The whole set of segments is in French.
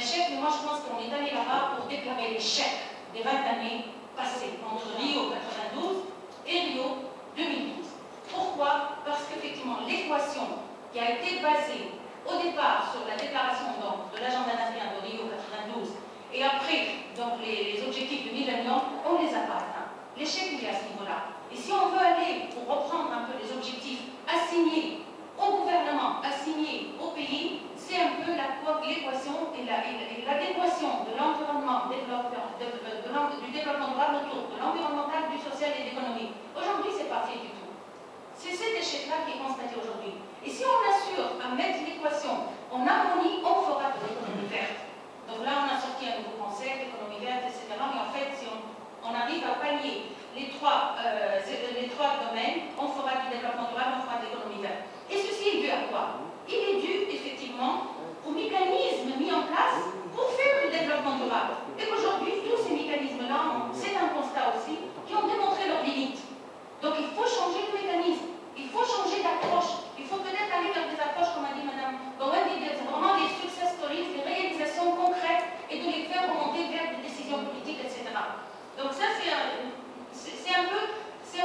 échec, mais moi je pense qu'on est allé là-bas pour déclarer l'échec des 20 années passées, entre Rio 92 et Rio 2012. Pourquoi? Parce qu'effectivement, l'équation qui a été basée au départ sur la déclaration donc, de l'agenda national de Rio 92 et après donc, les objectifs du millénium, on ne les a pas atteints. L'échec, il est à ce niveau-là. Et si on veut aller, pour reprendre un peu les objectifs assignés au gouvernement, assignés au pays, c'est un peu l'équation et l'adéquation de l'environnement du développement durable autour de l'environnemental, du social et de l'économique. Aujourd'hui, ce n'est pas fait du tout. C'est cet échec-là qui est constaté aujourd'hui. Et si on assure à mettre l'équation en harmonie, on fera de l'économie verte. Donc là, on a sorti un nouveau concept, l'économie verte, etc. Mais en fait, si on arrive à pallier les trois domaines, on fera du développement durable, on fera de l'économie verte. Et ceci est dû à quoi? Il est dû, effectivement, aux mécanismes mis en place pour faire du développement durable. Et qu'aujourd'hui, tous ces mécanismes-là, c'est un constat aussi, qui ont démontré leurs limites. Donc il faut changer de mécanisme, il faut changer d'approche, il faut peut-être aller vers des approches, comme a dit Mme Gowen, vraiment des success stories, des réalisations concrètes et de les faire remonter vers des décisions politiques, etc. Donc ça, c'est un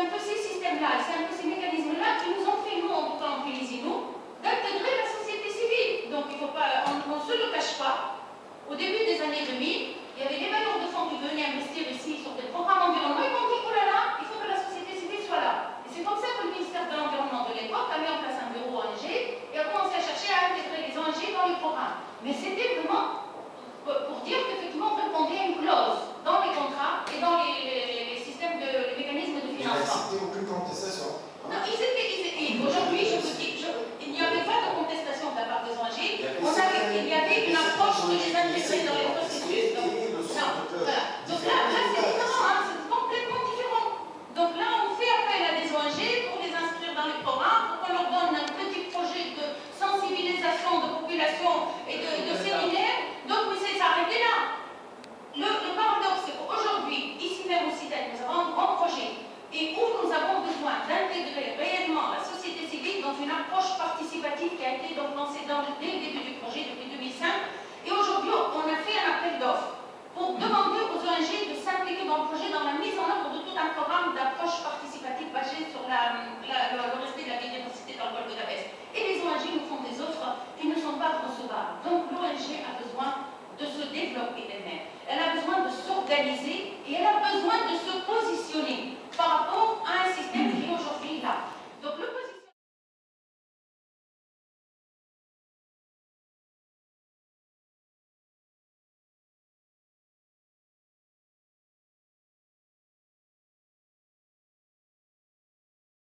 peu ces systèmes-là, c'est un peu ces mécanismes-là qui nous ont fait, nous, en tout cas en Tunisie, nous, d'intégrer la société civile. Donc il faut pas, on ne se le cache pas. Au début des années 2000, il y avait des bailleurs de fonds qui venaient investir ici sur des programmes environnementaux. Ils m'ont dit, oh là là, il faut que la société civile soit là. Et c'est comme ça que le ministère de l'Environnement de l'époque a mis en place un bureau ONG et a commencé à chercher à intégrer les ONG dans les programmes. Mais c'était vraiment pour dire qu'effectivement, on répondait à une clause dans les contrats et dans les systèmes, les mécanismes de financement. Il n'y a aucune contestation. Non, aujourd'hui, je vous dis, il n'y avait pas de contestation de la part des ONG. Il y avait une approche de les intégrer dans les processus. Donc là, c'est différent, hein, c'est complètement différent. Donc là, on fait appel à des ONG pour les inscrire dans les programmes, pour qu'on leur donne un petit projet de sensibilisation de population et de séminaire. Donc, mais c'est arrêté là. Le paradoxe, c'est qu'aujourd'hui, ici même au CITEC, nous avons un grand projet et où nous avons besoin d'intégrer réellement la société civile dans une approche participative qui a été donc lancée dès le début du projet, depuis 2005. Et aujourd'hui, on a fait un appel d'offres pour demander aux ONG de s'impliquer dans le projet, dans la mise en œuvre de tout un programme d'approche participative basé sur le respect de la biodiversité dans le golfe de Gabès. Et les ONG nous font des offres qui ne sont pas recevables. Donc l'ONG a besoin de se développer elle-même. Elle a besoin de s'organiser et elle a besoin de se positionner.